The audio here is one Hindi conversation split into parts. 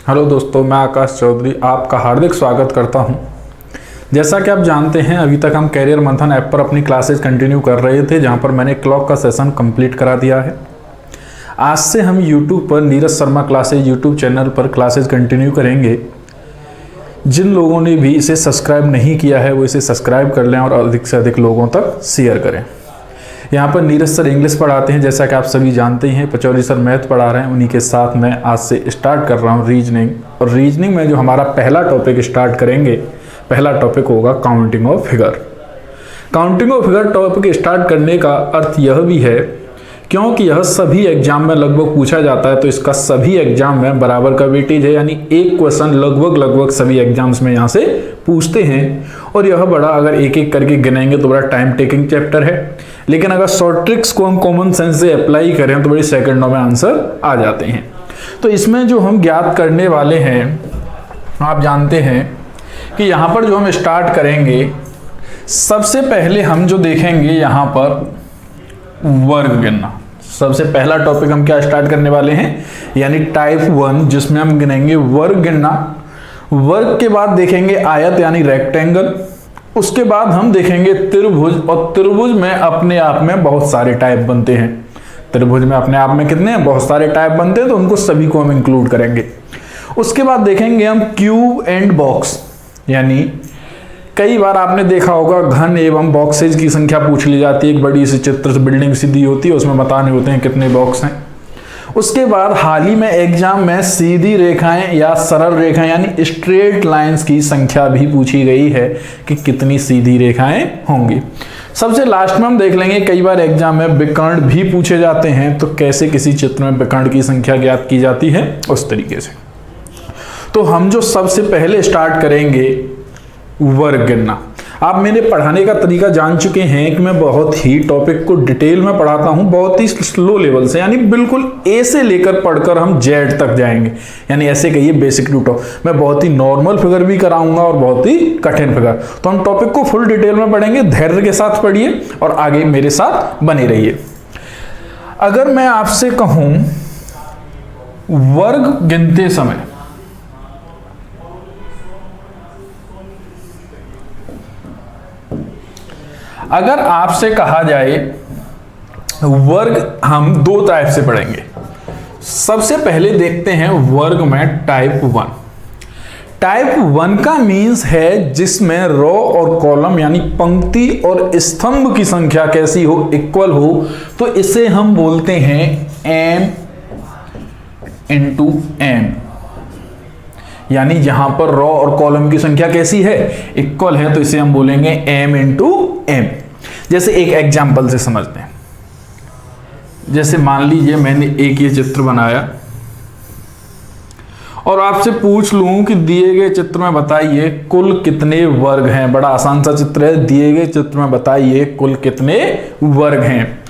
हेलो दोस्तों, मैं आकाश चौधरी आपका हार्दिक स्वागत करता हूं। जैसा कि आप जानते हैं, अभी तक हम कैरियर मंथन ऐप पर अपनी क्लासेस कंटिन्यू कर रहे थे, जहां पर मैंने क्लॉक का सेशन कंप्लीट करा दिया है। आज से हम यूट्यूब पर Neeraj Sharma classes YouTube channel पर क्लासेस कंटिन्यू करेंगे। जिन लोगों ने भी इसे सब्सक्राइब नहीं किया है वो इसे सब्सक्राइब कर लें और अधिक से अधिक लोगों तक शेयर करें। यहाँ पर नीरज सर इंग्लिश पढ़ाते हैं, जैसा कि आप सभी जानते हैं। पचौरी सर मैथ पढ़ा रहे हैं। उन्हीं के साथ मैं आज से स्टार्ट कर रहा हूँ रीजनिंग। और रीजनिंग में जो हमारा पहला टॉपिक स्टार्ट करेंगे, पहला टॉपिक होगा counting of figure. Counting of figure topic start करने का अर्थ यह भी है क्योंकि यह सभी एग्जाम में लगभग पूछा जाता है, तो इसका सभी एग्जाम में बराबर का वेटेज है, यानी एक क्वेश्चन लगभग सभी एग्जाम्स में यहाँ से पूछते हैं। और यह बड़ा, अगर एक एक करके गिनेंगे तो बड़ा टाइम टेकिंग चैप्टर है, लेकिन अगर शॉर्ट ट्रिक्स को हम कॉमन सेंस से अप्लाई करें तो बड़ी सेकंडों में आंसर आ जाते हैं। तो इसमें जो हम ज्ञात करने वाले हैं, आप जानते हैं कि यहाँ पर जो हम स्टार्ट करेंगे, सबसे पहले हम जो देखेंगे यहाँ पर वर्ग गिनना। सबसे पहला टॉपिक हम क्या स्टार्ट करने वाले हैं, यानी टाइप 1, जिसमें हम गिनेंगे वर्ग गिनना। वर्ग के बाद देखेंगे आयत यानी रेक्टेंगल। उसके बाद हम देखेंगे त्रिभुज, और त्रिभुज में अपने आप में बहुत सारे टाइप बनते हैं। त्रिभुज में अपने आप में कितने हैं, बहुत सारे टाइप बनते हैं, तो उनको सभी को हम इंक्लूड करेंगे। उसके बाद देखेंगे हम क्यूब एंड बॉक्स, यानी कई बार आपने देखा होगा घन एवं बॉक्सेज की संख्या पूछ ली जाती है। एक बड़ी सी चित्र से बिल्डिंग सी दी होती है, उसमें बताने होते हैं कितने बॉक्स हैं। उसके बाद हाल ही में एग्जाम में सीधी रेखाएं या सरल रेखाएं यानी स्ट्रेट लाइंस की संख्या भी पूछी गई है कि कितनी सीधी रेखाएं होंगी। सबसे लास्ट में हम देख लेंगे, कई बार एग्जाम में विकर्ण भी पूछे जाते हैं, तो कैसे किसी चित्र में विकर्ण की संख्या ज्ञात की जाती है, उस तरीके से। तो हम जो सबसे पहले स्टार्ट करेंगे वर्ग गिनना। आप मेरे पढ़ाने का तरीका जान चुके हैं कि मैं बहुत ही टॉपिक को डिटेल में पढ़ाता हूं, बहुत ही स्लो लेवल से, यानी बिल्कुल ए से लेकर पढ़कर हम जेड तक जाएंगे, यानी ऐसे कहिए बेसिक टू टॉप। मैं बहुत ही नॉर्मल फिगर भी कराऊंगा और बहुत ही कठिन फिगर। तो हम टॉपिक को फुल डिटेल में पढ़ेंगे। धैर्य के साथ पढ़िए और आगे मेरे साथ बने रहिए। अगर मैं आपसे कहूं वर्ग गिनते समय, अगर आपसे कहा जाए वर्ग, हम दो टाइप से पढ़ेंगे। सबसे पहले देखते हैं वर्ग में टाइप 1। टाइप 1 का मीन्स है जिसमें रो और कॉलम यानी पंक्ति और स्तंभ की संख्या कैसी हो, इक्वल हो, तो इसे हम बोलते हैं m इंटू m। यानी जहां पर रो और कॉलम की संख्या कैसी है, इक्वल है, तो इसे हम बोलेंगे m इंटू m। जैसे एक एग्जाम्पल से समझते हैं। जैसे मान लीजिए मैंने एक ये चित्र बनाया और आपसे पूछ लूं कि दिए गए चित्र में बताइए कुल कितने वर्ग हैं। बड़ा आसान सा चित्र है, दिए गए चित्र में बताइए कुल कितने वर्ग हैं।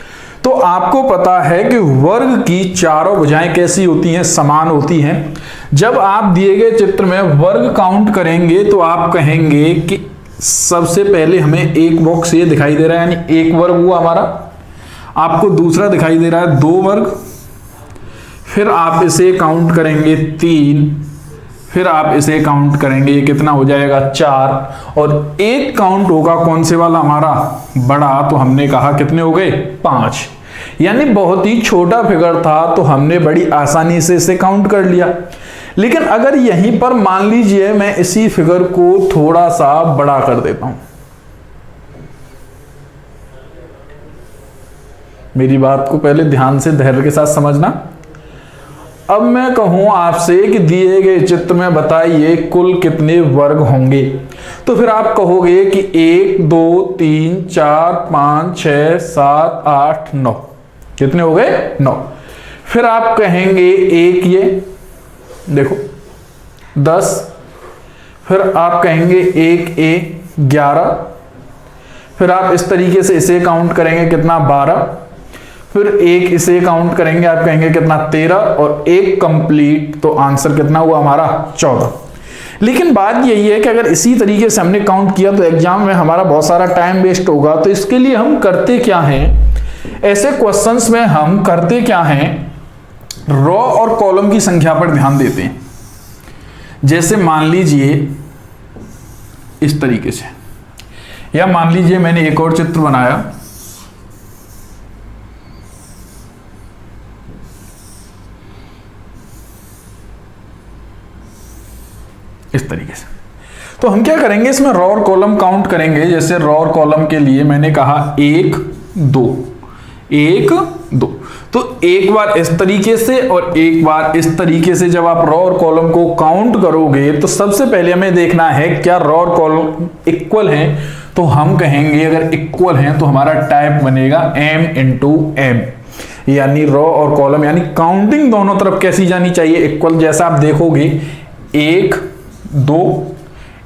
तो आपको पता है कि वर्ग की चारों भुजाएं कैसी होती हैं, समान होती हैं। जब आप दिए गए चित्र में वर्ग काउंट करेंगे तो आप कहेंगे कि सबसे पहले हमें एक बॉक्स ये दिखाई दे रहा है, यानी एक वर्ग हुआ हमारा। आपको दूसरा दिखाई दे रहा है 2 वर्ग। फिर आप इसे काउंट करेंगे 3। फिर आप इसे काउंट करेंगे, ये कितना हो जाएगा 4। और एक काउंट होगा कौन से वाला, हमारा बड़ा, तो हमने कहा कितने हो गए 5। यानी बहुत ही छोटा फिगर था, तो हमने बड़ी आसानी से इसे काउंट कर लिया। लेकिन अगर यहीं पर मान लीजिए मैं इसी फिगर को थोड़ा सा बड़ा कर देता हूं, मेरी बात को पहले ध्यान से धैर्य के साथ समझना। अब मैं कहूं आपसे कि दिए गए चित्र में बताइए कुल कितने वर्ग होंगे, तो फिर आप कहोगे कि 1 2 3 4 5 6 7 8 9। कितने हो गए 9। फिर आप कहेंगे एक ये देखो 10। फिर आप कहेंगे एक ए 11। फिर आप इस तरीके से इसे काउंट करेंगे कितना 12। फिर एक इसे काउंट करेंगे, आप कहेंगे कितना 13। और एक कंप्लीट, तो आंसर कितना हुआ हमारा 14। लेकिन बात यही है कि अगर इसी तरीके से हमने काउंट किया तो एग्जाम में हमारा बहुत सारा टाइम वेस्ट होगा। तो इसके लिए हम करते क्या हैं, ऐसे क्वेश्चंस में हम करते क्या हैं, रो और कॉलम की संख्या पर ध्यान देते हैं। जैसे मान लीजिए इस तरीके से, या मान लीजिए मैंने एक और चित्र बनाया, इस तरीके से। तो हम क्या करेंगे, इसमें रो और कॉलम काउंट करेंगे। जैसे रो और कॉलम के लिए मैंने कहा 1 2 1 2, तो एक बार इस तरीके से और एक बार इस तरीके से जब आप रो और कॉलम को काउंट करोगे तो सबसे पहले हमें देखना है क्या रो और कॉलम इक्वल हैं। तो हम कहेंगे अगर इक्वल हैं तो हमारा टाइप बनेगा m × m, यानी रो और कॉलम यानी काउंटिंग दोनों तरफ कैसी जानी चाहिए, इक्वल। जैसा आप देखोगे 1 2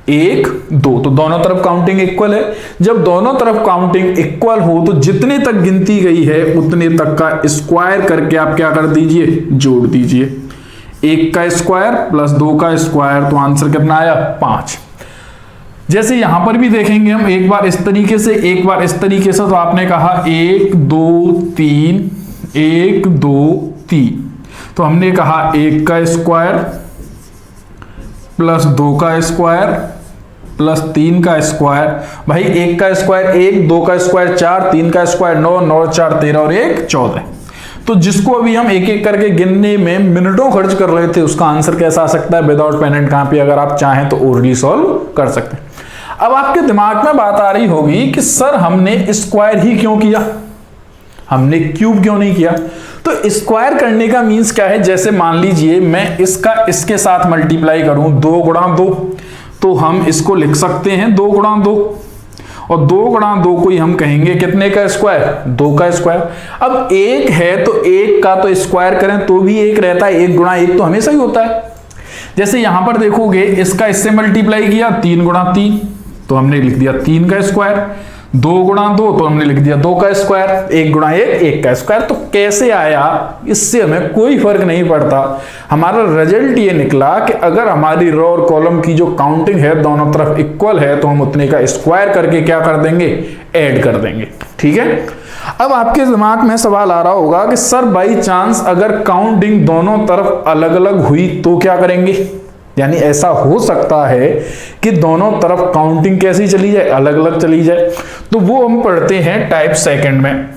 1 2, तो दोनों तरफ काउंटिंग इक्वल है। जब दोनों तरफ काउंटिंग इक्वल हो तो जितने तक गिनती गई है उतने तक का स्क्वायर करके आप क्या कर दीजिए, जोड़ दीजिए। 1 का स्क्वायर प्लस 2 का स्क्वायर, तो आंसर कितना आया 5। जैसे यहां पर भी देखेंगे हम, एक बार इस तरीके से एक बार इस तरीके से, तो आपने कहा 1 2 3 1 2 3, तो हमने कहा 1 का स्क्वायर प्लस 2 का स्क्वायर प्लस 3 का स्क्वायर। भाई 1 का स्क्वायर 1, 2 का स्क्वायर 4, 3 का स्क्वायर 9, 9 4 13 और 1 14। तो जिसको अभी हम एक एक करके गिनने में मिनटों खर्च कर रहे थे उसका आंसर कैसा आ सकता है विदाउट पेन एंड कॉपी, अगर आप चाहें तो ओरली सॉल्व कर सकते हैं। अब आपके दिमाग में बात आ रही होगी कि सर हमने स्क्वायर ही क्यों किया, हमने क्यूब क्यों नहीं किया। तो स्क्वायर करने का मींस क्या है, जैसे मान लीजिए मैं इसका इसके साथ मल्टीप्लाई करूं 2 × 2, तो हम इसको लिख सकते हैं 2 × 2, और 2 × 2 को ही हम कहेंगे कितने का स्क्वायर, 2 का स्क्वायर। अब 1 है तो 1 का तो स्क्वायर करें तो भी 1 रहता है, 1 × 1 तो हमेशा ही होता है। जैसे यहां पर देखोगे इसका इससे मल्टीप्लाई किया 3 × 3, तो हमने लिख दिया 3 का स्क्वायर। 2 × 2 तो हमने लिख दिया 2 का स्क्वायर। 1 × 1 1 का स्क्वायर। तो कैसे आया इससे हमें कोई फर्क नहीं पड़ता, हमारा रिजल्ट ये निकला कि अगर हमारी रो और कॉलम की जो काउंटिंग है दोनों तरफ इक्वल है तो हम उतने का स्क्वायर करके क्या कर देंगे, ऐड कर देंगे। ठीक है। अब आपके दिमाग में सवाल आ रहा होगा कि सर बाई चांस अगर काउंटिंग दोनों तरफ अलग अलग हुई तो क्या करेंगे, यानी ऐसा हो सकता है कि दोनों तरफ काउंटिंग कैसी चली जाए, अलग अलग चली जाए। तो वो हम पढ़ते हैं टाइप सेकंड में।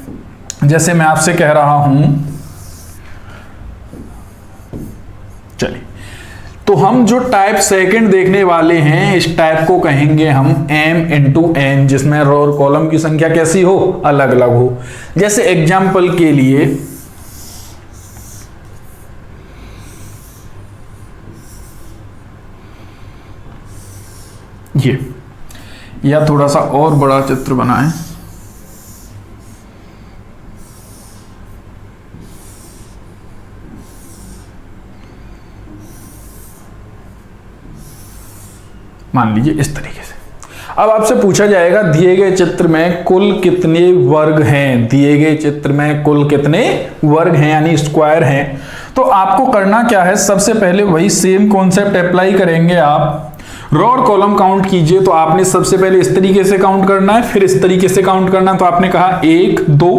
जैसे मैं आपसे कह रहा हूं, चलिए तो हम जो टाइप सेकंड देखने वाले हैं इस टाइप को कहेंगे हम m × n, जिसमें रो और कॉलम की संख्या कैसी हो, अलग अलग हो। जैसे एग्जाम्पल के लिए ये, या थोड़ा सा और बड़ा चित्र बनाएं। मान लीजिए इस तरीके से। अब आपसे पूछा जाएगा दिए गए चित्र में कुल कितने वर्ग हैं, दिए गए चित्र में कुल कितने वर्ग हैं यानी स्क्वायर हैं। तो आपको करना क्या है, सबसे पहले वही सेम कॉन्सेप्ट अप्लाई करेंगे। आप रो और कॉलम काउंट कीजिए, तो आपने सबसे पहले इस तरीके से काउंट करना है, फिर इस तरीके से काउंट करना है। तो आपने कहा 1 2,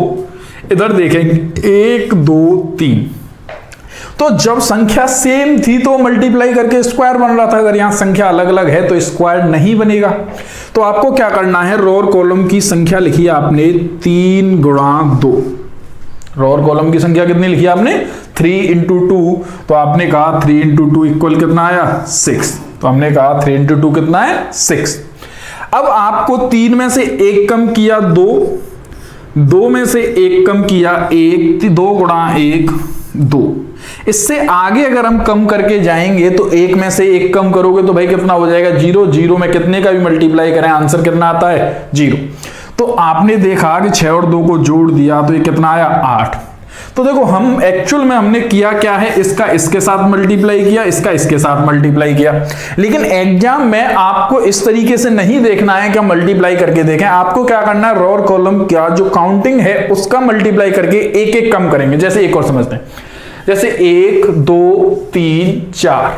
इधर देखेंगे 1 2 3। तो जब संख्या सेम थी तो मल्टीप्लाई करके स्क्वायर बन रहा था, अगर यहां संख्या अलग अलग है तो स्क्वायर नहीं बनेगा। तो आपको क्या करना है, रो और कॉलम की संख्या लिखी आपने 3 × 2। रो और कॉलम की संख्या कितनी लिखी आपने, 3 × 2। तो आपने कहा 3 × 2 इक्वल कितना आया, 6। तो हमने कहा 3 × 2 कितना है, 6। अब आपको 3 में से 1 कम किया 2, 2 में से 1 कम किया 1, 2 × 1 2। इससे आगे अगर हम कम करके जाएंगे तो 1 में से 1 कम करोगे तो भाई कितना हो जाएगा, 0। 0 में कितने का भी मल्टीप्लाई करें आंसर कितना आता है, 0। तो आपने देखा कि 6 और 2 को जोड़ दिया तो ये कितना आया, 8। तो देखो हम एक्चुअल में हमने किया क्या है, इसका इसके साथ मल्टीप्लाई किया, इसका इसके साथ मल्टीप्लाई किया। लेकिन एग्जाम में आपको इस तरीके से नहीं देखना है कि मल्टीप्लाई करके देखें, आपको क्या करना है, रो और कॉलम का जो काउंटिंग है उसका मल्टीप्लाई करके एक एक कम करेंगे। जैसे एक और समझते हैं, जैसे 1 2 3 4,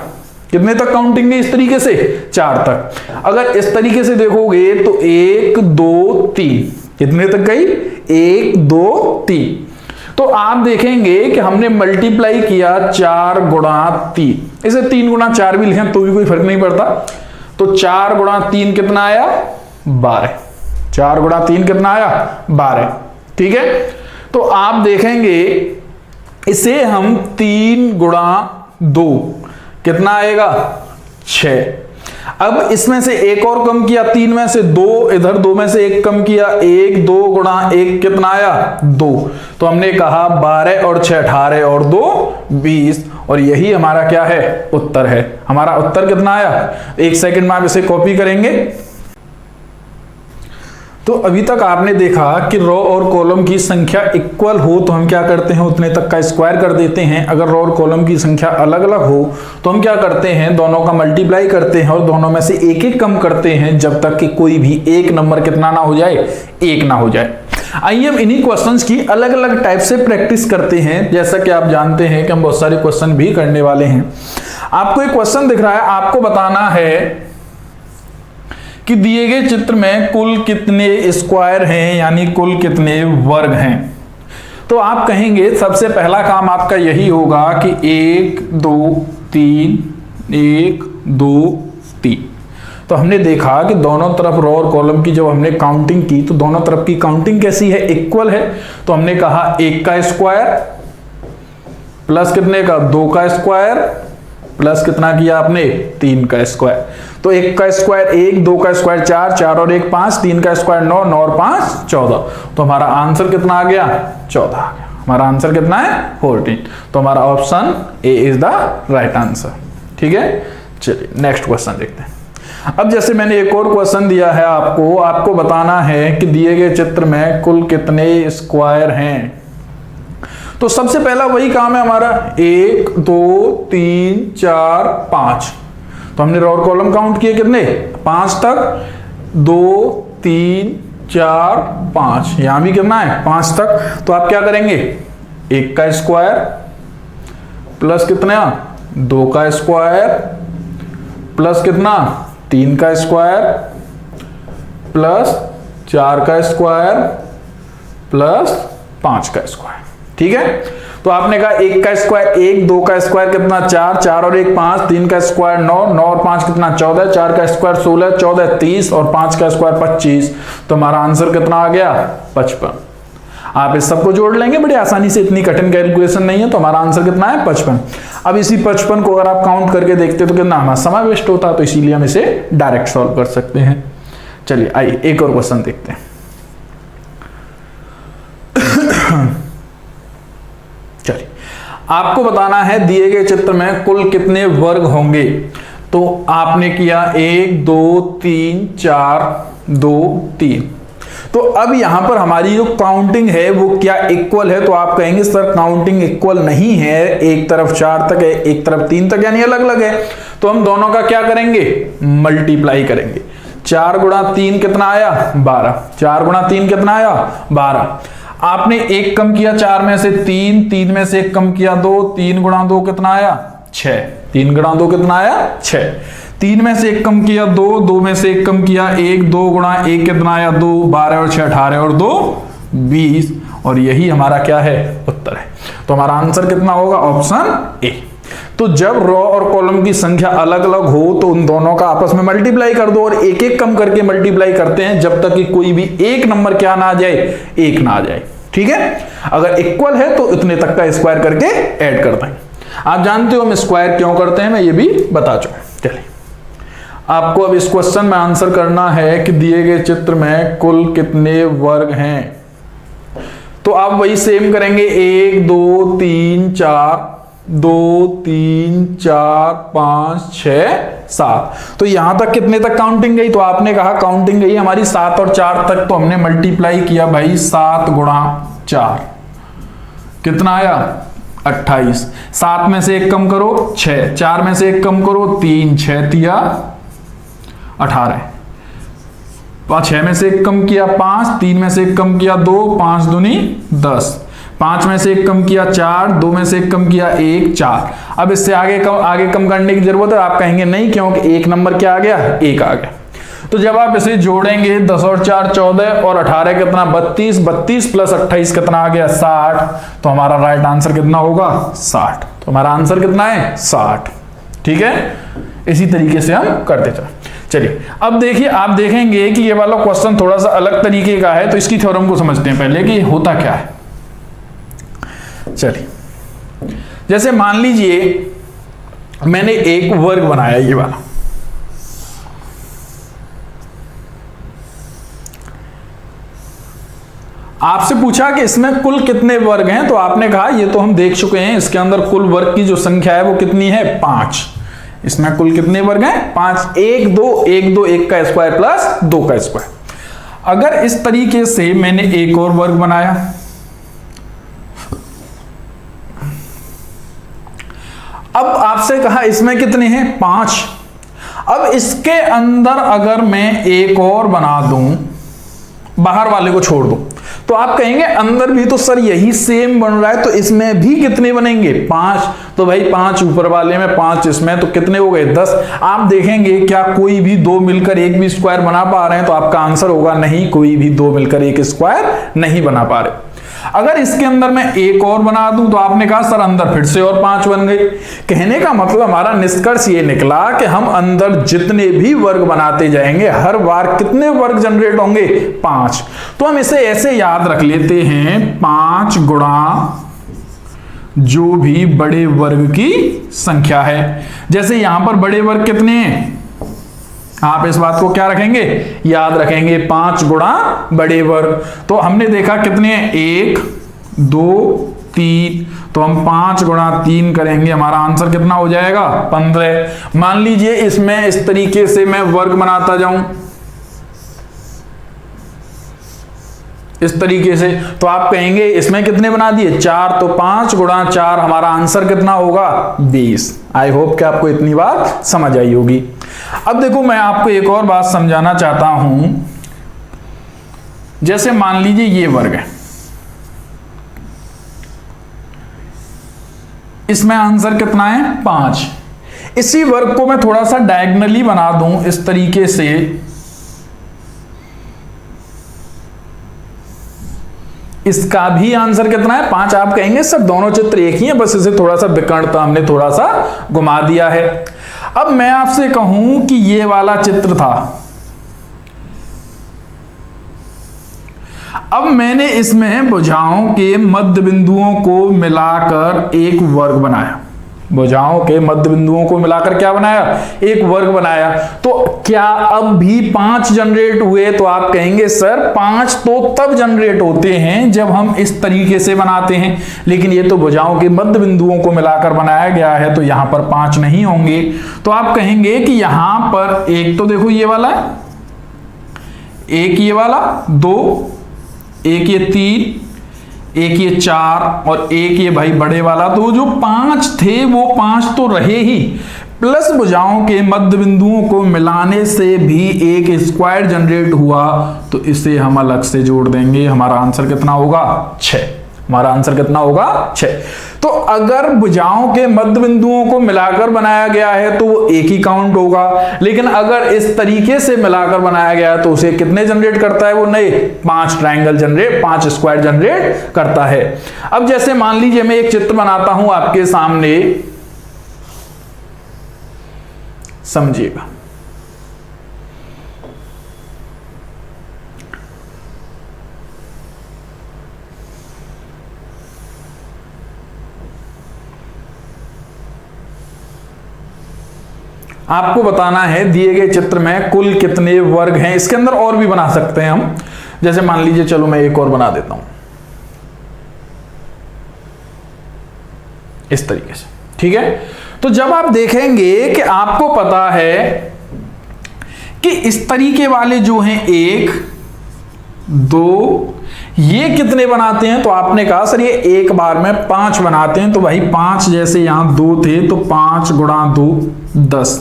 कितने तक काउंटिंग है इस तरीके से, 4 तक। अगर इस तरीके से देखोगे तो 1 2 3, कितने तक गई, 1 2 3। तो आप देखेंगे कि हमने मल्टीप्लाई किया 4 गुणा 3, इसे 3 गुणा 4 भी लिखें तो भी कोई फर्क नहीं पड़ता। तो 4 गुणा 3 कितना आया 12, 4 गुणा 3 कितना आया 12, ठीक है। तो आप देखेंगे इसे हम 3 गुणा 2 कितना आएगा 6। अब इसमें से एक और कम किया, 3 में से 2, इधर 2 में से 1 कम किया, 1, 2 गुणा 1 कितना आया 2। तो हमने कहा 12 और 6 18 और 2 20, और यही हमारा क्या है उत्तर है। हमारा उत्तर कितना आया, 1 सेकंड में आप इसे कॉपी करेंगे। तो अभी तक आपने देखा कि रो और कॉलम की संख्या इक्वल हो तो हम क्या करते हैं उतने तक का स्क्वायर कर देते हैं। अगर रो और कॉलम की संख्या अलग अलग हो तो हम क्या करते हैं दोनों का मल्टीप्लाई करते हैं और दोनों में से एक एक कम करते हैं जब तक कि कोई भी एक नंबर कितना ना हो जाए, एक ना हो जाए। आइए हम इन्हीं क्वेश्चंस की अलग अलग टाइप से प्रैक्टिस करते हैं। जैसा कि आप जानते हैं कि हम बहुत सारे क्वेश्चन भी करने वाले हैं। आपको एक क्वेश्चन दिख रहा है, आपको बताना है कि दिए गए चित्र में कुल कितने स्क्वायर हैं, यानी कुल कितने वर्ग हैं। तो आप कहेंगे सबसे पहला काम आपका यही होगा कि 1 2 3 1 2 3। तो हमने देखा कि दोनों तरफ रो और कॉलम की जब हमने काउंटिंग की तो दोनों तरफ की काउंटिंग कैसी है, इक्वल है। तो हमने कहा 1 का स्क्वायर प्लस कितने का 2 का स्क्वायर प्लस कितना किया आपने 3 का स्क्वायर। तो 1 का स्क्वायर 1, 2 का स्क्वायर 4, 4 और 1 5, 3 का स्क्वायर 9, 9 और 5 14। तो हमारा आंसर कितना आ गया 14 आ गया। हमारा आंसर कितना है 14। तो हमारा option A is the right answer, ठीक है। चलिए नेक्स्ट क्वेश्चन देखते हैं। अब जैसे मैंने एक और क्वेश्चन दिया है आपको बताना है कि दिए गए चित्र में कुल कितने स्क्वायर हैं। तो सबसे पहला वही काम है हमारा 1 2 3 4 5। तो हमने रो और कॉलम काउंट किए कितने 5 तक, 2 3 4 5, यहां भी कितना है 5 तक। तो आप क्या करेंगे 1 का स्क्वायर प्लस कितना 2 का स्क्वायर प्लस कितना 3 का स्क्वायर प्लस 4 का स्क्वायर प्लस 5 का स्क्वायर, ठीक है। तो आपने कहा 1 का स्क्वायर 1, 2 का स्क्वायर कितना 4, 4 और 1 5, 3 का स्क्वायर 9, 9 और 5 कितना 14, 4 का स्क्वायर 16, 14 30 और 5 का स्क्वायर 25। तो हमारा आंसर कितना आ गया 55। आप इस सबको जोड़ लेंगे बड़ी आसानी से, इतनी कठिन कैलकुलेशन नहीं है। तो हमारा आंसर कितना है 55। अब इसी 55 को अगर आप काउंट करके देखते तो कितना हमारा समय वेस्ट होता, तो इसीलिए हम इसे डायरेक्ट सॉल्व कर सकते हैं। चलिए आइए एक और क्वेश्चन देखते हैं। चलिए आपको बताना है दिए गए चित्र में कुल कितने वर्ग होंगे। तो आपने किया 1 2 3 4 2 3। तो अब यहां पर हमारी जो काउंटिंग है वो क्या इक्वल है। तो आप कहेंगे सर काउंटिंग इक्वल नहीं है, एक तरफ 4 तक है एक तरफ 3 तक, यानी अलग अलग है। तो हम दोनों का क्या करेंगे मल्टीप्लाई करेंगे। 4 गुणा 3 कितना आया 12, 4 गुणा 3 कितना आया 12। आपने 1 कम किया 4 में से 3, 3 में से 1 कम किया 2, 3 गुणा 2 कितना आया 6, 3 गुणा 2 कितना आया 6। 3 में से 1 कम किया 2, 2 में से 1 कम किया 1, 2 गुणा 1 कितना आया 2, 12 और 6 18 और 2 20। और यही हमारा क्या है उत्तर है। तो हमारा आंसर कितना होगा ऑप्शन ए। तो जब रो और कॉलम की संख्या अलग अलग हो तो उन दोनों का आपस में मल्टीप्लाई कर दो और एक एक कम करके मल्टीप्लाई करते हैं जब तक कि कोई भी एक नंबर क्या ना आ जाए, एक ना आ जाए, ठीक है। अगर इक्वल है तो इतने तक का स्क्वायर करके ऐड कर देंगे। आप जानते हो हम स्क्वायर क्यों करते हैं, मैं ये भी बता चुका। चलिए आपको अब इस क्वेश्चन में आंसर करना है कि दिए गए चित्र में कुल कितने वर्ग हैं। तो आप वही सेम करेंगे 1 2 3 4 2 3 4 5 6 7। तो यहां तक कितने तक काउंटिंग गई। तो आपने कहा काउंटिंग गई हमारी 7 और 4 तक। तो हमने मल्टीप्लाई किया भाई 7 गुणा 4 कितना आया 28। 7 में से 1 कम करो 6, 4 में से 1 कम करो 3, 6 तिया 18। 6 में से 1 कम किया 5, 3 में से 1 कम किया 2, 5 दूनी 10। 5 में से 1 कम किया 4, 2 में से 1 कम किया 1 4। अब इससे आगे कम करने की जरूरत है। आप कहेंगे नहीं क्योंकि एक नंबर क्या आ गया 1 आ गया। तो जब आप इसे जोड़ेंगे 10 और 4 14 और 18 कितना 32, 32 प्लस 28 कितना आ गया 60, तो हमारा राइट आंसर कितना होगा 60। तो हमारा आंसर कितना है 60। ठीक है, इसी तरीके से हम करते चले। चलिए अब देखिए, आप देखेंगे कि ये वाला क्वेश्चन थोड़ा सा अलग तरीके का है, तो इसकी थ्योरम को समझते हैं पहले कि होता क्या है। चलिए, जैसे मान लीजिए मैंने एक वर्ग बनाया ये वाला, आपसे पूछा कि इसमें कुल कितने वर्ग हैं, तो आपने कहा ये तो हम देख चुके हैं, इसके अंदर कुल वर्ग की जो संख्या है वो कितनी है 5। इसमें कुल कितने वर्ग हैं 5, 1 2 1 2 1 का स्क्वायर प्लस 2 का स्क्वायर। अगर इस तरीके से मैंने एक और वर्ग बनाया, अब आपसे कहा इसमें कितने हैं 5। अब इसके अंदर अगर मैं एक और बना दूं, बाहर वाले को छोड़ दूं, तो आप कहेंगे अंदर भी तो सर यही सेम बन रहा है, तो इसमें भी कितने बनेंगे 5। तो भाई 5 ऊपर वाले में 5 इसमें, तो कितने हो गए 10। आप देखेंगे क्या कोई भी दो मिलकर एक भी स्क्वायर बना पा रहे हैं, तो आपका आंसर होगा नहीं, कोई भी दो मिलकर एक स्क्वायर नहीं बना पा रहे। अगर इसके अंदर मैं एक और बना दूं, तो आपने कहा सर अंदर फिर से और 5 बन गए। कहने का मतलब हमारा निष्कर्ष ये निकला कि हम अंदर जितने भी वर्ग बनाते जाएंगे हर बार कितने वर्ग जनरेट होंगे 5। तो हम इसे ऐसे याद रख लेते हैं 5 गुणा जो भी बड़े वर्ग की संख्या है। जैसे यहां पर बड़े वर्ग कितने हैं, आप इस बात को क्या रखेंगे याद रखेंगे 5 गुणा बड़े वर्ग। तो हमने देखा कितने हैं 1 2 3, तो हम 5 गुणा 3 करेंगे, हमारा आंसर कितना हो जाएगा 15। मान लीजिए इसमें इस तरीके से मैं वर्ग बनाता जाऊं इस तरीके से, तो आप कहेंगे इसमें कितने बना दिए 4, तो 5 गुणा 4 हमारा आंसर कितना होगा 20। आई होप कि आपको इतनी बात समझ आई होगी। अब देखो मैं आपको एक और बात समझाना चाहता हूं। जैसे मान लीजिए ये वर्ग है, इसमें आंसर कितना है 5। इसी वर्ग को मैं थोड़ा सा डायगोनली बना दूं इस तरीके से, इसका भी आंसर कितना है 5। आप कहेंगे सर दोनों चित्र एक ही है, बस इसे थोड़ा सा विकर्णता हमने थोड़ा सा घुमा दिया है। अब मैं आपसे कहूं कि ये वाला चित्र था, अब मैंने इसमें भुजाओं के मध्य बिंदुओं को मिलाकर एक वर्ग बनाया। भुजाओं के मध्य बिंदुओं को मिलाकर क्या बनाया एक वर्ग बनाया। तो क्या अब भी 5 जनरेट हुए, तो आप कहेंगे सर 5 तो तब जनरेट होते हैं जब हम इस तरीके से बनाते हैं, लेकिन ये तो भुजाओं के मध्य बिंदुओं को मिलाकर बनाया गया है, तो यहां पर 5 नहीं होंगे। तो आप कहेंगे कि यहां पर एक तो देखो ये वाला है, एक ये वाला 2, एक ये 3, एक ये 4 और एक ये भाई बड़े वाला। तो जो 5 थे वो 5 तो रहे ही, प्लस भुजाओं के मध्य बिंदुओं को मिलाने से भी एक स्क्वायर जनरेट हुआ, तो इसे हम अलग से जोड़ देंगे। हमारा आंसर कितना होगा 6। हमारा आंसर कितना होगा 6। तो अगर भुजाओं के मध्य बिंदुओं को मिलाकर बनाया गया है तो वो एक ही काउंट होगा, लेकिन अगर इस तरीके से मिलाकर बनाया गया है तो उसे कितने जनरेट करता है वो नए 5 ट्रायंगल जनरेट 5 स्क्वायर जनरेट करता है। अब जैसे मान लीजिए मैं एक चित्र बनाता हूं आपके सामने, समझिएगा। आपको बताना है दिए गए चित्र में कुल कितने वर्ग हैं। इसके अंदर और भी बना सकते हैं हम, जैसे मान लीजिए चलो मैं एक और बना देता हूं इस तरीके से, ठीक है। तो जब आप देखेंगे कि आपको पता है कि इस तरीके वाले जो हैं 1 2 ये कितने बनाते हैं, तो आपने कहा सर ये एक बार में 5 बनाते हैं। तो भाई 5 जैसे यहां 2 थे तो 5 गुणा 2 10।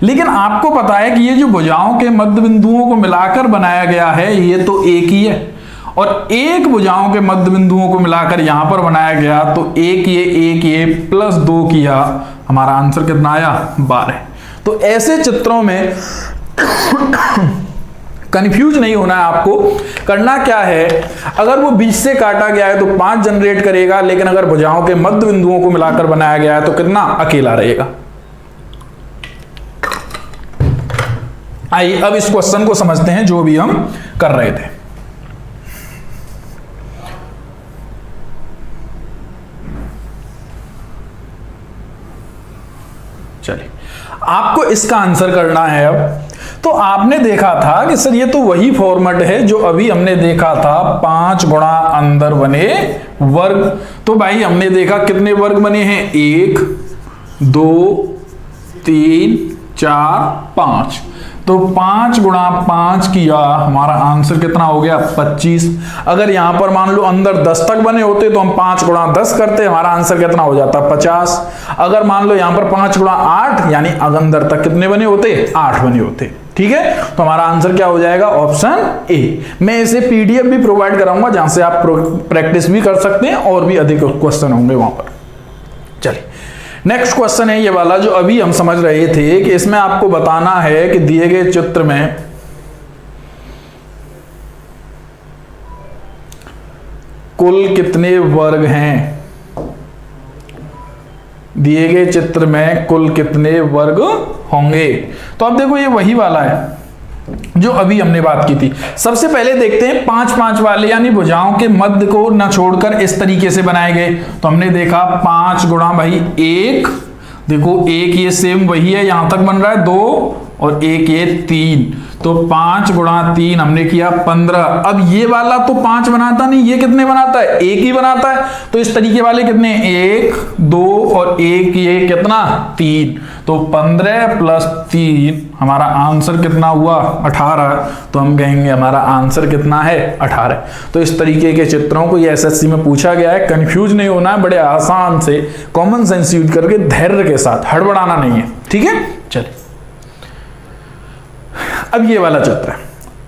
लेकिन आपको पता है कि ये जो भुजाओं के मध्य बिंदुओं को मिलाकर बनाया गया है ये तो एक ही है, और एक भुजाओं के मध्य बिंदुओं को मिलाकर यहां पर बनाया गया तो एक ये प्लस 2 किया, हमारा आंसर कितना आया 12। तो ऐसे चित्रों में कंफ्यूज नहीं होना है आपको। करना क्या है, अगर वो बीच से काटा गया है तो 5 जनरेट करेगा, लेकिन अगर भुजाओं के मध्य बिंदुओं को मिलाकर बनाया गया है तो कितना, अकेला रहेगा। आइए अब इस क्वेश्चन को समझते हैं जो भी हम कर रहे थे। चलिए आपको इसका आंसर करना है। अब तो आपने देखा था कि सर ये तो वही फॉर्मेट है जो अभी हमने देखा था, 5 गुणा अंदर बने वर्ग। तो भाई हमने देखा कितने वर्ग बने हैं, 1 2 3 4 5। तो 5 गुणा 5 किया, हमारा आंसर कितना हो गया, 25। अगर यहां पर मान लो अंदर 10 तक बने होते तो हम 5 गुणा 10 करते, हमारा आंसर कितना हो जाता, 50। अगर मान लो यहां पर 5 गुणा 8 यानी अंदर तक कितने बने होते, 8 बने होते। ठीक है, तो हमारा आंसर क्या हो जाएगा, ऑप्शन ए। मैं इसे पीडीएफ भी प्रोवाइड कराऊंगा जहां से आप प्रैक्टिस भी कर सकते हैं और भी अधिक क्वेश्चन होंगे वहां पर। चलिए नेक्स्ट क्वेश्चन है ये वाला जो अभी हम समझ रहे थे कि इसमें आपको बताना है कि दिए गए चित्र में कुल कितने वर्ग हैं, दिए गए चित्र में कुल कितने वर्ग होंगे। तो अब देखो ये वही वाला है जो अभी हमने बात की थी। सबसे पहले देखते हैं 5-5 वाले यानी भुजाओं के मध्य को न छोड़कर इस तरीके से बनाए गए। तो हमने देखा 5 गुणा भाई 1, देखो 1 ये सेम वही है, यहां तक बन रहा है 2 और 1 ये 3। तो 5 गुणा 3 हमने किया 15। अब ये वाला तो 5 बनाता नहीं, ये कितने बनाता है, 1 ही बनाता है। तो इस तरीके वाले कितने, 1 2 और 1 ये कितना, 3। तो 15 प्लस 3 हमारा आंसर कितना हुआ, 18। तो हम कहेंगे हमारा आंसर कितना है, 18। तो इस तरीके के चित्रों को ये एसएससी में पूछा गया है। कंफ्यूज नहीं होना है, बड़े आसान से कॉमन सेंस यूज करके धैर्य के साथ, हड़बड़ाना नहीं है। ठीक है, चलिए अब ये वाला चित्र है।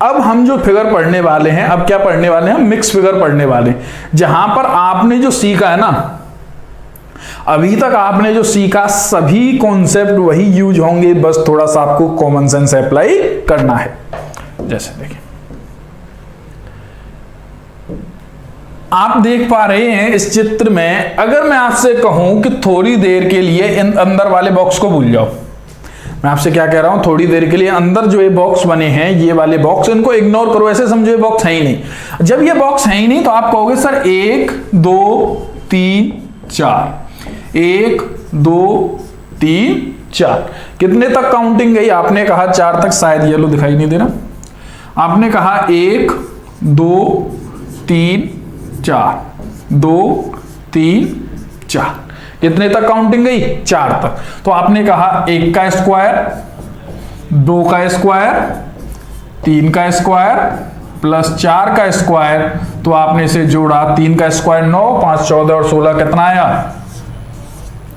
अब हम जो फिगर पढ़ने वाले हैं, अब क्या पढ़ने वाले हैं, मिक्स फिगर पढ़ने वाले हैं, जहां पर आपने जो सीखा है ना, अभी तक आपने जो सीखा सभी कॉन्सेप्ट वही यूज होंगे, बस थोड़ा सा आपको कॉमन सेंस अप्लाई करना है। जैसे देखिए आप देख पा रहे हैं इस चित्र में, अगर मैं आपसे कहूं कि थोड़ी देर के लिए इन अंदर वाले बॉक्स को भूल जाओ, मैं आपसे क्या कह रहा हूं, थोड़ी देर के लिए अंदर जो ये बॉक्स बने हैं, ये वाले बॉक्स, इनको इग्नोर करो, ऐसे समझो ये बॉक्स है ही नहीं। जब ये बॉक्स है ही नहीं तो आप कहोगे सर 1 2 3 4, 1 2 3 4, कितने तक काउंटिंग गई, आपने कहा 4 तक, शायद येलो दिखाई नहीं दे रहा। आपने कहा 1 2 3 4, 2 3 4, कितने तक काउंटिंग गई, 4 तक। तो आपने कहा 1 का स्क्वायर, 2 का स्क्वायर, 3 का स्क्वायर प्लस 4 का स्क्वायर। तो आपने इसे जोड़ा, 3 का स्क्वायर 9, 5 14 और 16 कितना आया,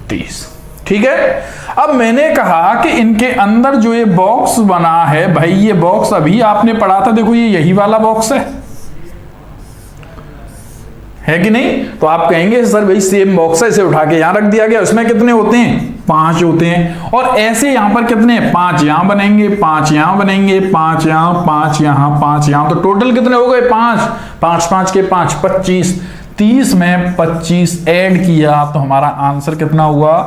30। ठीक है, अब मैंने कहा कि इनके अंदर जो ये बॉक्स बना है, भाई ये बॉक्स अभी आपने पढ़ा था, देखो ये यही वाला बॉक्स है कि नहीं। तो आप कहेंगे सर भाई सेम बॉक्स है, इसे उठा के यहां रख दिया गया, उसमें कितने होते हैं, 5 होते हैं। और ऐसे यहां पर कितने, 5 यहां बनेंगे, 5 यहां बनेंगे, 5 यहां, 5 यहां, 5 यहां। तो टोटल कितने हो गए, 5 5 5 के 5 25, 30 में 25 ऐड किया तो हमारा आंसर कितना हुआ,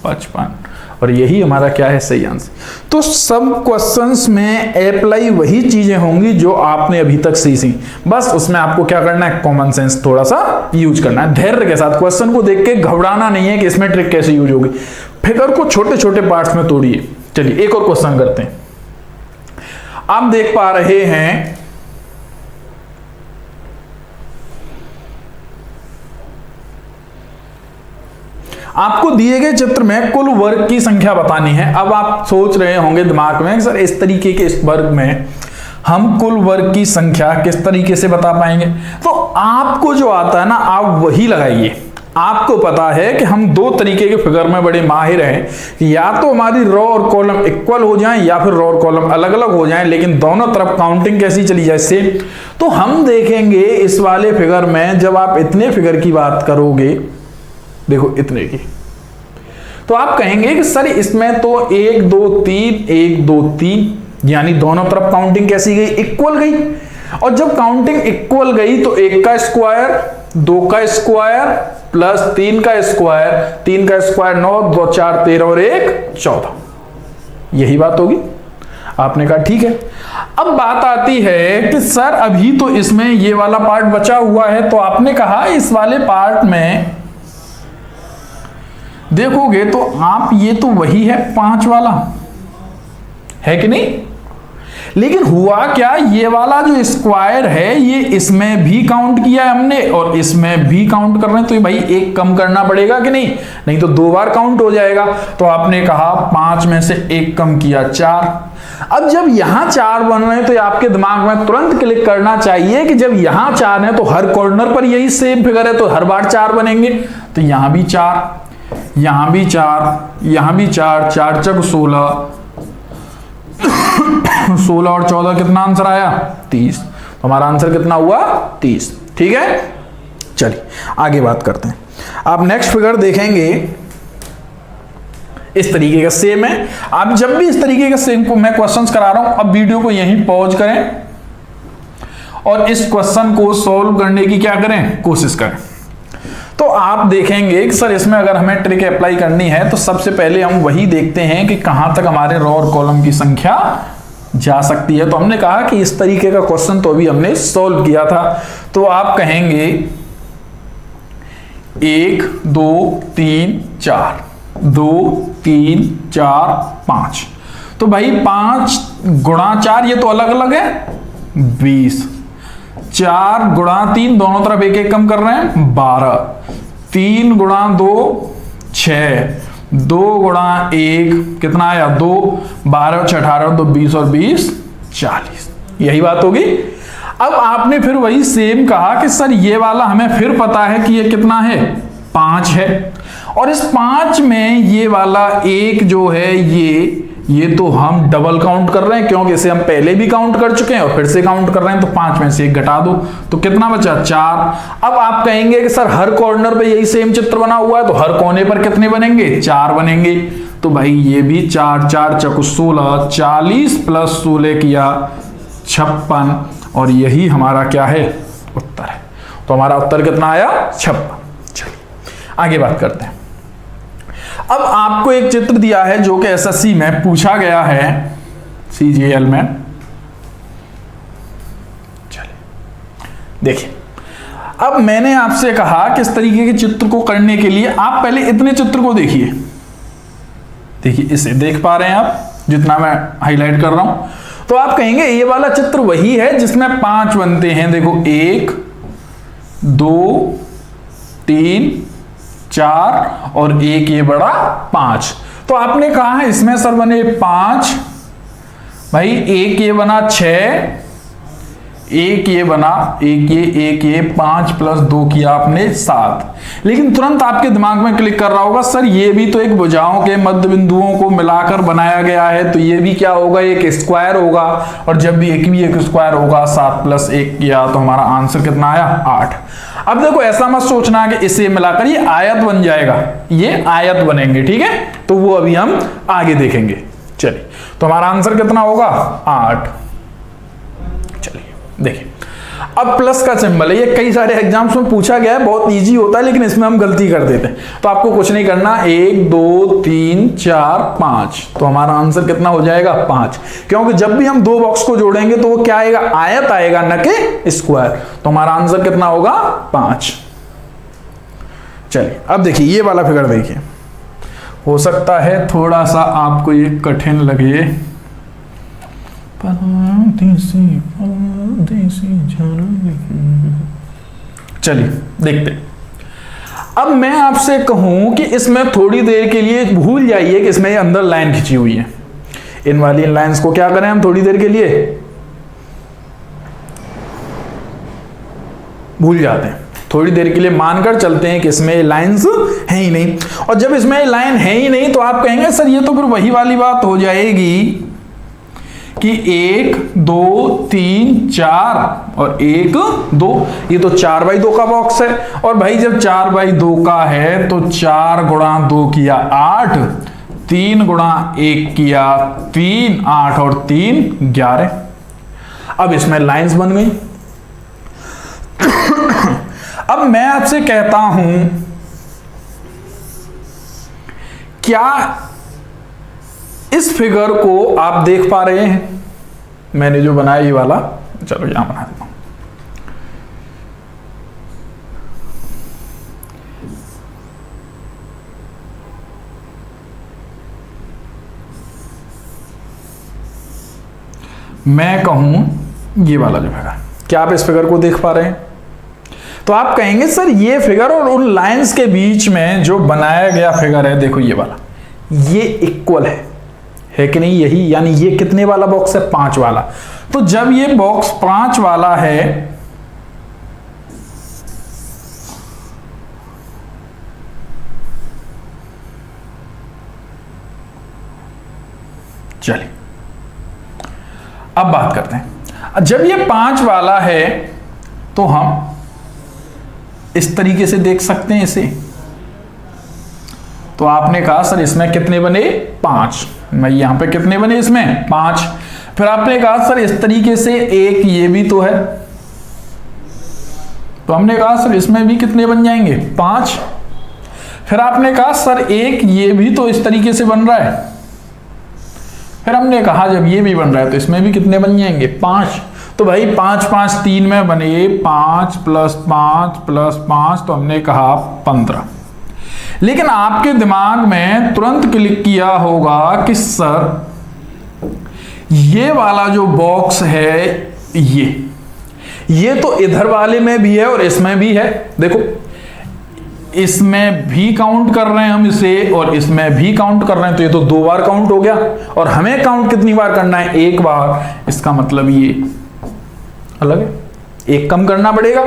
55। और यही हमारा क्या है, सही आंसर। तो सब क्वेश्चंस में अप्लाई वही चीजें होंगी जो आपने अभी तक सीखी, बस उसमें आपको क्या करना है, कॉमन सेंस थोड़ा सा यूज करना है, धैर्य के साथ। क्वेश्चन को देख के घबराना नहीं है कि इसमें ट्रिक कैसे यूज होगी, फिगर को छोटे छोटे पार्ट्स में तोड़िए। चलिए एक और क्वेश्चन करते हैं। आप देख पा रहे हैं आपको दिए गए चित्र में कुल वर्ग की संख्या बतानी है। अब आप सोच रहे होंगे दिमाग में सर इस तरीके के इस वर्ग में हम कुल वर्ग की संख्या किस तरीके से बता पाएंगे। तो आपको जो आता है ना आप वही लगाइए। आपको पता है कि हम दो तरीके के फिगर में बड़े माहिर हैं, या तो हमारी रो और कॉलम इक्वल हो जाएं या फिर रो और कॉलम अलग अलग हो जाएं, लेकिन दोनों तरफ काउंटिंग कैसी चली जाए, सेम। तो हम देखेंगे इस वाले फिगर में जब आप इतने फिगर की बात करोगे, देखो इतने की, तो आप कहेंगे कि सर इसमें तो 1 2 3 1 2 3 यानी दोनों तरफ काउंटिंग कैसी गई, इक्वल गई। और जब काउंटिंग इक्वल गई तो 1 का स्क्वायर, 2 का स्क्वायर प्लस 3 का स्क्वायर, 3 का स्क्वायर 9, 2 4 13 और 1 14, यही बात होगी। आपने कहा ठीक है। अब बात आती है कि सर अभी तो इसमें ये वाला पार्ट बचा हुआ है, तो आपने कहा इस वाले पार्ट में देखोगे तो आप ये तो वही है 5 वाला, है कि नहीं? लेकिन हुआ क्या, ये वाला जो स्क्वायर है ये इसमें भी काउंट किया है हमने और इसमें भी काउंट कर रहे हैं, तो भाई एक कम करना पड़ेगा कि नहीं? नहीं तो 2 बार काउंट हो जाएगा। तो आपने कहा 5 में से 1 कम किया 4। अब जब यहां 4 बन रहे हैं तो आपके दिमाग में तुरंत क्लिक करना चाहिए कि जब यहां 4 है तो हर कॉर्नर पर यही सेम फिगर है, तो हर बार 4 बनेंगे। तो यहां भी 4, यहां भी 4, यहां भी 4, 4 चक 16, 16 और 14 कितना आंसर आया? 30। तो हमारा आंसर कितना हुआ? 30। ठीक है, चलिए आगे बात करते हैं। आप नेक्स्ट फिगर देखेंगे, इस तरीके का सेम है। आप जब भी इस तरीके का सेम को मैं क्वेश्चंस करा रहा हूं, अब वीडियो को यहीं पॉज करें और इस क्वेश्चन को सॉल्व करने की क्या करें, कोशिश करें। तो आप देखेंगे कि सर इसमें अगर हमें ट्रिक अप्लाई करनी है तो सबसे पहले हम वही देखते हैं कि कहां तक हमारे रो और कॉलम की संख्या जा सकती है। तो हमने कहा कि इस तरीके का क्वेश्चन तो अभी हमने सॉल्व किया था। तो आप कहेंगे 1 2 3 4, 2 3 4 5। तो भाई 5 गुणा 4 ये तो अलग अलग है 20, 4 गुणा 3 दोनों तरफ 1 1 कम कर रहे हैं 12, 3 गुणा 2 6, 2 गुणा 1 कितना आया 2, 12 6 18 तो 20 और 20 40, यही बात होगी। अब आपने फिर वही सेम कहा कि सर ये वाला हमें फिर पता है कि ये कितना है 5 है, और इस 5 में ये वाला 1 जो है ये तो हम डबल काउंट कर रहे हैं क्योंकि इसे हम पहले भी काउंट कर चुके हैं और फिर से काउंट कर रहे हैं। तो 5 में से 1 घटा दो तो कितना बचा 4। अब आप कहेंगे कि सर हर कॉर्नर पे यही सेम चित्र बना हुआ है तो हर कोने पर कितने बनेंगे 4 बनेंगे। तो भाई ये भी 4 4 चक 16, 40 प्लस 16 किया 56, और यही हमारा क्या है उत्तर है। तो हमारा उत्तर कितना आया 56। चलिए आगे बात करते हैं। अब आपको एक चित्र दिया है जो कि एसएससी में पूछा गया है सीजीएल में। चलिए देखिए, अब मैंने आपसे कहा किस तरीके के चित्र को करने के लिए आप पहले इतने चित्र को देखिए। देखिए इसे देख पा रहे हैं आप जितना मैं हाईलाइट कर रहा हूं। तो आप कहेंगे ये वाला चित्र वही है जिसमें 5 बनते हैं। देखो 1 2 3 4 और 1 ये बड़ा 5। तो आपने कहा है इसमें सर बने 5, भाई 1 ये बना 6, 1 ये बना 1 ये 5 प्लस 2 किया आपने 7। लेकिन तुरंत आपके दिमाग में क्लिक कर रहा होगा सर ये भी तो एक भुजाओं के मध्य बिंदुओं को मिलाकर बनाया गया है, तो ये भी क्या होगा एक स्क्वायर होगा, और जब भी एक स्क्वायर होगा 7 प्लस 1 किया तो हमारा आंसर कितना आया 8। अब देखो ऐसा मत सोचना कि इसे मिलाकर ये आयत बन जाएगा, ये आयत बनेंगे, ठीक है। तो वो अभी हम आगे देखेंगे। चलिए तो हमारा आंसर कितना होगा 8। चलिए देखिए, अब प्लस का सिंबल है, ये कई सारे एग्जाम्स में पूछा गया है, बहुत इजी होता है लेकिन इसमें हम गलती कर देते हैं। तो आपको कुछ नहीं करना, 1 2 3 4 5, तो हमारा आंसर कितना हो जाएगा 5, क्योंकि जब भी हम 2 बॉक्स को जोड़ेंगे तो वो क्या आएगा आयत आएगा न कि स्क्वायर। तो हमारा आंसर कितना होगा 5। चलिए अब देखिए ये वाला फिगर देखिए, हो सकता है थोड़ा सा आपको ये कठिन लगे। चलिए देखते। अब मैं आपसे कहूं कि इसमें थोड़ी देर के लिए भूल जाइए कि इसमें अंदर लाइन खिंची हुई है। इन वाली लाइंस को क्या करें हम थोड़ी देर के लिए भूल जाते हैं, थोड़ी देर के लिए मानकर चलते हैं कि इसमें लाइंस है ही नहीं। और जब इसमें लाइन है ही नहीं तो आप कहेंगे सर ये तो फिर वही वाली बात हो जाएगी कि 1 2 3 4 और 1 2, ये तो 4/2 का बॉक्स है। और भाई जब 4/2 का है तो 4 गुणा 2 किया 8 3 गुणा 1 किया 3, 8 और 3 11। अब इसमें लाइंस बन गई। अब मैं आपसे कहता हूं क्या इस फिगर को आप देख पा रहे हैं? मैंने जो बनाया ये वाला, चलो यहां बना देता हूं। मैं कहूं ये वाला जो फिगर, क्या आप इस फिगर को देख पा रहे हैं? तो आप कहेंगे सर ये फिगर और उन लाइंस के बीच में जो बनाया गया फिगर है, देखो ये वाला, ये इक्वल है कि नहीं? यही, यानी ये कितने वाला बॉक्स है? 5 वाला। तो जब ये बॉक्स 5 वाला है, चलिए अब बात करते हैं। जब ये 5 वाला है तो हम इस तरीके से देख सकते हैं इसे। तो आपने कहा सर इसमें कितने बने? 5। मैं यहां पे कितने बने? इसमें 5। फिर आपने कहा सर इस तरीके से एक ये भी तो है, तो हमने कहा सर इसमें भी कितने बन जाएंगे? 5। फिर आपने कहा सर एक ये भी तो इस तरीके से बन रहा है। फिर हमने कहा जब ये भी बन रहा है तो इसमें भी कितने बन जाएंगे? 5। तो भाई 5 5 3 में बने 5 + 5 + 5, तो हमने कहा 15। लेकिन आपके दिमाग में तुरंत क्लिक किया होगा कि सर ये वाला जो बॉक्स है ये तो इधर वाले में भी है और इसमें भी है। देखो इसमें भी काउंट कर रहे हैं हम इसे और इसमें भी काउंट कर रहे हैं, तो ये तो 2 बार काउंट हो गया। और हमें काउंट कितनी बार करना है? 1 बार। इसका मतलब ये अलग है, 1 कम करना पड़ेगा।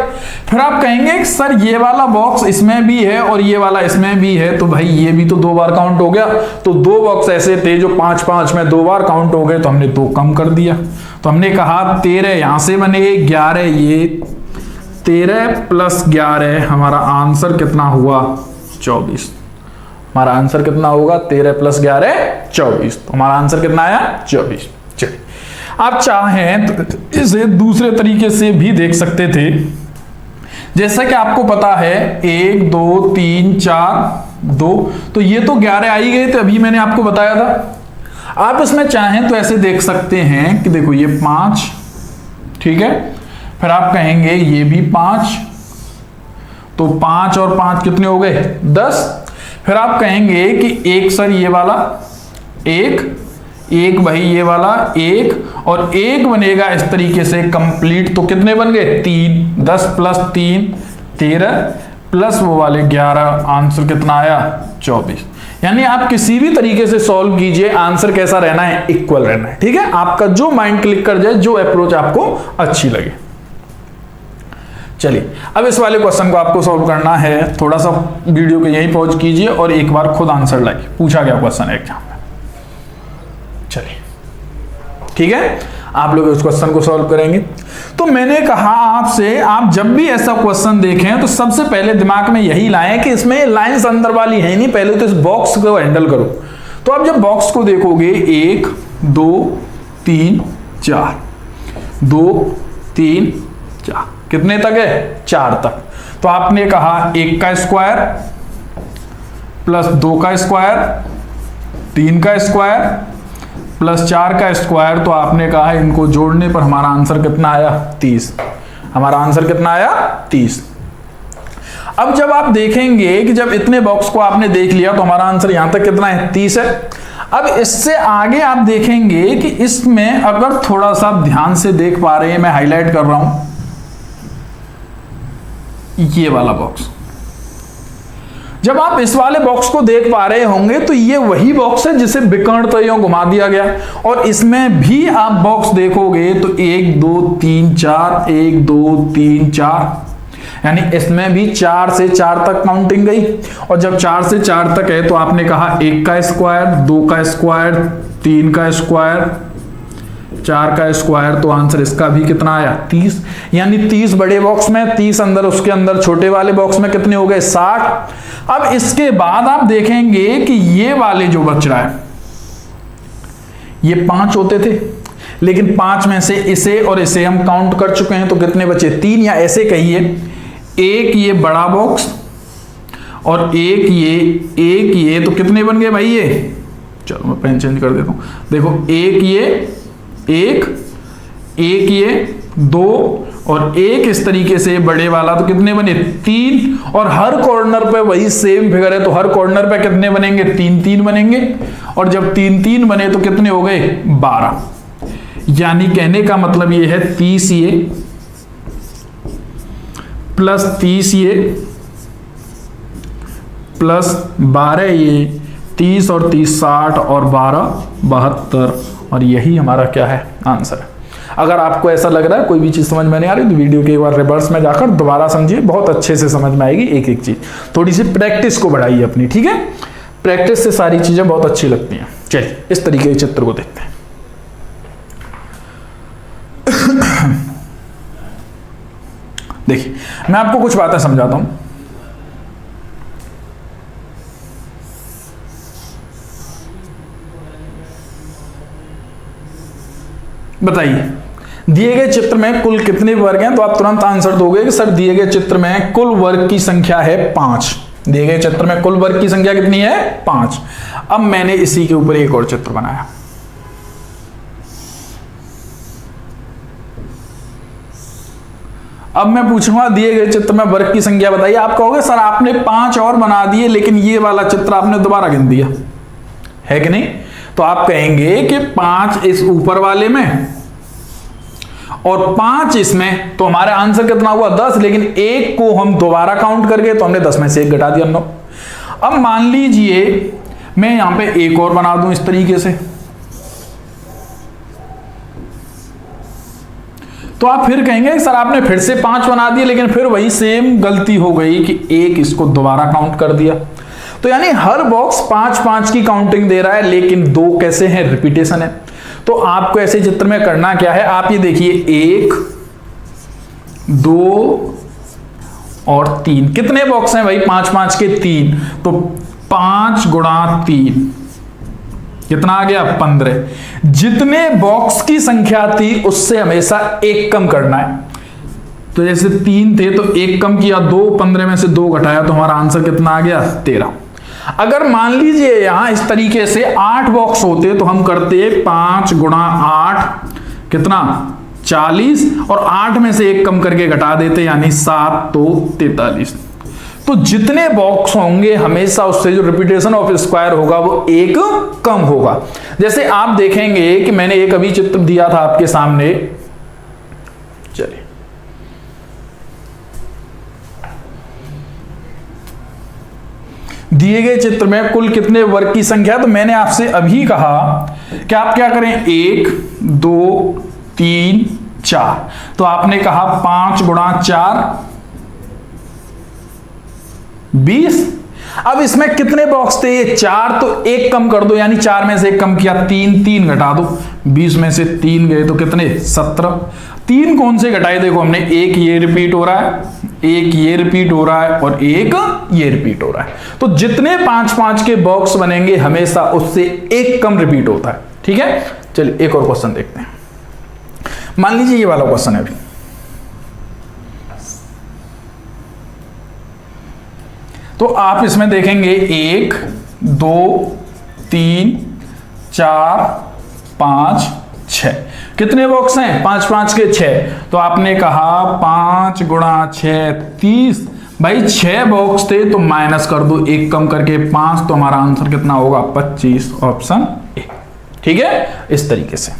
फिर आप कहेंगे कि सर ये वाला बॉक्स इसमें भी है और ये वाला इसमें भी है, तो भाई ये भी तो 2 बार काउंट हो गया। तो 2 बॉक्स ऐसे थे जो 5 5 में 2 बार काउंट हो गए, तो हमने 2 कम कर दिया। तो हमने कहा 13 यहां से बने 11, ये 13 + 11, हमारा आंसर कितना हुआ? 24। हमारा आंसर कितना होगा? 13 + 11 24। तो हमारा आंसर कितना आया? 24। चलिए आप चाहें तो इसे दूसरे तरीके से भी देख सकते थे। जैसा कि आपको पता है 1 2 3 4 2, तो ये तो 11 आ ही गए थे, अभी मैंने आपको बताया था। आप इसमें चाहें तो ऐसे देख सकते हैं कि देखो ये 5, ठीक है। फिर आप कहेंगे ये भी 5, तो 5 और 5 कितने हो गए? 10। फिर आप कहेंगे कि एक सर ये वाला, एक भाई ये वाला 1 और 1 बनेगा इस तरीके से कंप्लीट, तो कितने बन गए? 3। 10 + 3 13 प्लस वो वाले 11, आंसर कितना आया? 24। यानी आप किसी भी तरीके से सॉल्व कीजिए, आंसर कैसा रहना है? इक्वल रहना है। ठीक है, आपका जो माइंड क्लिक कर जाए, जो अप्रोच आपको अच्छी लगे। चलिए अब इस वाले क्वेश्चन को आपको सॉल्व करना है। थोड़ा सा वीडियो को यहीं पॉज कीजिए और एक बार खुद आंसर लाइए। पूछा गया क्वेश्चन है एग्जाम में। चलिए ठीक है, आप लोग उस क्वेश्चन को सॉल्व करेंगे। तो मैंने कहा आपसे, आप जब भी ऐसा क्वेश्चन देखें तो सबसे पहले दिमाग में यही लाएं कि इसमें लाइंस अंदर वाली है नहीं, पहले तो इस बॉक्स को हैंडल करो। तो आप जब बॉक्स को देखोगे 1 2 3 4, 2 3 4, कितने तक है? 4 तक। तो आपने कहा 1 का स्क्वायर प्लस 2 का स्क्वायर, 3 का स्क्वायर प्लस 4 का स्क्वायर, तो आपने कहा इनको जोड़ने पर हमारा आंसर कितना आया? 30। हमारा आंसर कितना आया? 30। अब जब आप देखेंगे कि जब इतने बॉक्स को आपने देख लिया तो हमारा आंसर यहां तक कितना है? 30 है। अब इससे आगे आप देखेंगे कि इसमें अगर थोड़ा सा ध्यान से देख पा रहे हैं, मैं हाईलाइट कर रहा हूं ये वाला बॉक्स। जब आप इस वाले बॉक्स को देख पा रहे होंगे तो ये वही बॉक्स है जिसे विकर्ण तो घुमा दिया गया, और इसमें भी आप बॉक्स देखोगे तो 1 2 3 4, 1 2 3 4, यानी इसमें भी 4 से 4 तक काउंटिंग गई। और जब 4 से 4 तक है तो आपने कहा 1 का स्क्वायर, 2 का स्क्वायर, 3 का स्क्वायर, 4 का स्क्वायर, तो आंसर इसका भी कितना आया 30। यानी 30 बड़े बॉक्स में, 30 अंदर, उसके अंदर छोटे वाले बॉक्स में कितने हो गए 60। अब इसके बाद आप देखेंगे कि ये वाले जो बच रहा है, ये 5 होते थे, लेकिन 5 में से इसे और इसे हम काउंट कर चुके हैं, तो कितने बचे 3, या ऐसे कहिए एक ये बड़ा बॉक्स और एक ये, तो कितने बन गए भाई ये, चलो मैं पेन चेंज कर देता हूं, देखो एक ये 2 और एक इस तरीके से बड़े वाला, तो कितने बने 3, और हर कॉर्नर पे वही सेम फिगर है, तो हर कॉर्नर पे कितने बनेंगे 3 बनेंगे, और जब 3 बने तो कितने हो गए 12। यानी कहने का मतलब ये है 30 ये प्लस 30 ये प्लस 12 ये, 30 और 30 60 और 12 72, और यही हमारा क्या है आंसर है। अगर आपको ऐसा लग रहा है कोई भी चीज समझ में नहीं आ रही तो वीडियो के एक बार रिवर्स में जाकर दोबारा समझिए, बहुत अच्छे से समझ में आएगी एक एक चीज। थोड़ी सी प्रैक्टिस को बढ़ाइए अपनी, ठीक है, प्रैक्टिस से सारी चीजें बहुत अच्छी लगती हैं। चलिए इस तरीके के चित्र को देखते हैं। देखिए मैं आपको कुछ बातें समझाता हूं। बताइए दिए गए चित्र में कुल कितने वर्ग हैं, तो आप तुरंत आंसर दोगे कि सर दिए गए चित्र में कुल वर्ग की संख्या है 5। दिए गए चित्र में कुल वर्ग की संख्या कितनी है 5। अब मैंने इसी के ऊपर एक और चित्र बनाया। अब मैं पूछूंगा दिए गए चित्र में वर्ग की संख्या बताइए। आप कहोगे सर आपने 5 और बना दिए, लेकिन ये वाला चित्र आपने दोबारा गिन दिया है कि नहीं। तो आप कहेंगे कि 5 इस ऊपर वाले में और 5 इसमें, तो हमारा आंसर कितना हुआ 10, लेकिन एक को हम दोबारा काउंट कर गए तो हमने 10 में से 1 घटा दिया 9। अब मान लीजिए मैं यहां पे एक और बना दूं इस तरीके से, तो आप फिर कहेंगे सर आपने फिर से 5 बना दिए, लेकिन फिर वही सेम गलती हो गई कि एक इसको दोबारा काउंट कर दिया। तो यानी हर बॉक्स 5-5 की काउंटिंग दे रहा है, लेकिन 2 कैसे हैं रिपीटेशन है। तो आपको ऐसे चित्र में करना क्या है, आप ये देखिए 1 2 और 3, कितने बॉक्स हैं भाई 5-5 के 3, तो 5 गुणा 3 कितना आ गया 15। जितने बॉक्स की संख्या थी उससे हमेशा 1 कम करना है। तो जैसे 3 थे तो 1 कम किया 2, 15 में से 2 घटाया तो हमारा आंसर कितना आ गया 13। अगर मान लीजिए यहां इस तरीके से 8 बॉक्स होते तो हम करते 5 गुणा 8 कितना 40, और 8 में से 1 कम करके घटा देते, यानी 7 तो 43। तो जितने बॉक्स होंगे हमेशा उससे जो रिपीटेशन ऑफ स्क्वायर होगा वो 1 कम होगा। जैसे आप देखेंगे कि मैंने एक अभी चित्र दिया था आपके सामने, चलिए दिए गए चित्र में कुल कितने वर्ग की संख्या, तो मैंने आपसे अभी कहा कि आप क्या करें 1 2 3 4, तो आपने कहा 5 गुणा 4 20। अब इसमें कितने बॉक्स थे, ये 4, तो 1 कम कर दो, यानी 4 में से 1 कम किया 3 घटा दो, 20 में से 3 गए तो कितने 17। 3 कौन से घटाए, देखो हमने एक ये रिपीट हो रहा है, एक ये रिपीट हो रहा है और एक ये रिपीट हो रहा है। तो जितने 5-5 के बॉक्स बनेंगे हमेशा उससे 1 कम रिपीट होता है। ठीक है, चलिए एक और क्वेश्चन देखते हैं। मान लीजिए ये वाला क्वेश्चन है अभी, तो आप इसमें देखेंगे 1 2 3 4 5 6, कितने बॉक्स हैं 5-5 के 6, तो आपने कहा 5 गुणा 6 30। भाई 6 बॉक्स थे तो माइनस कर दो 1 कम करके 5, तो हमारा आंसर कितना होगा 25, ऑप्शन ए। ठीक है, इस तरीके से।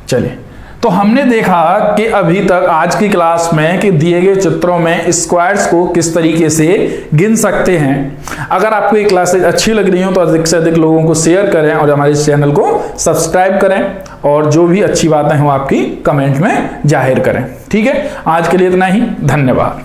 चलिए तो हमने देखा कि अभी तक आज की क्लास में कि दिए गए चित्रों में स्क्वायर्स को किस तरीके से गिन सकते हैं। अगर आपको ये क्लासेज अच्छी लग रही हो तो अधिक से अधिक लोगों को शेयर करें और हमारे चैनल को सब्सक्राइब करें, और जो भी अच्छी बातें हो आपकी कमेंट में जाहिर करें। ठीक है, आज के लिए इतना ही, धन्यवाद।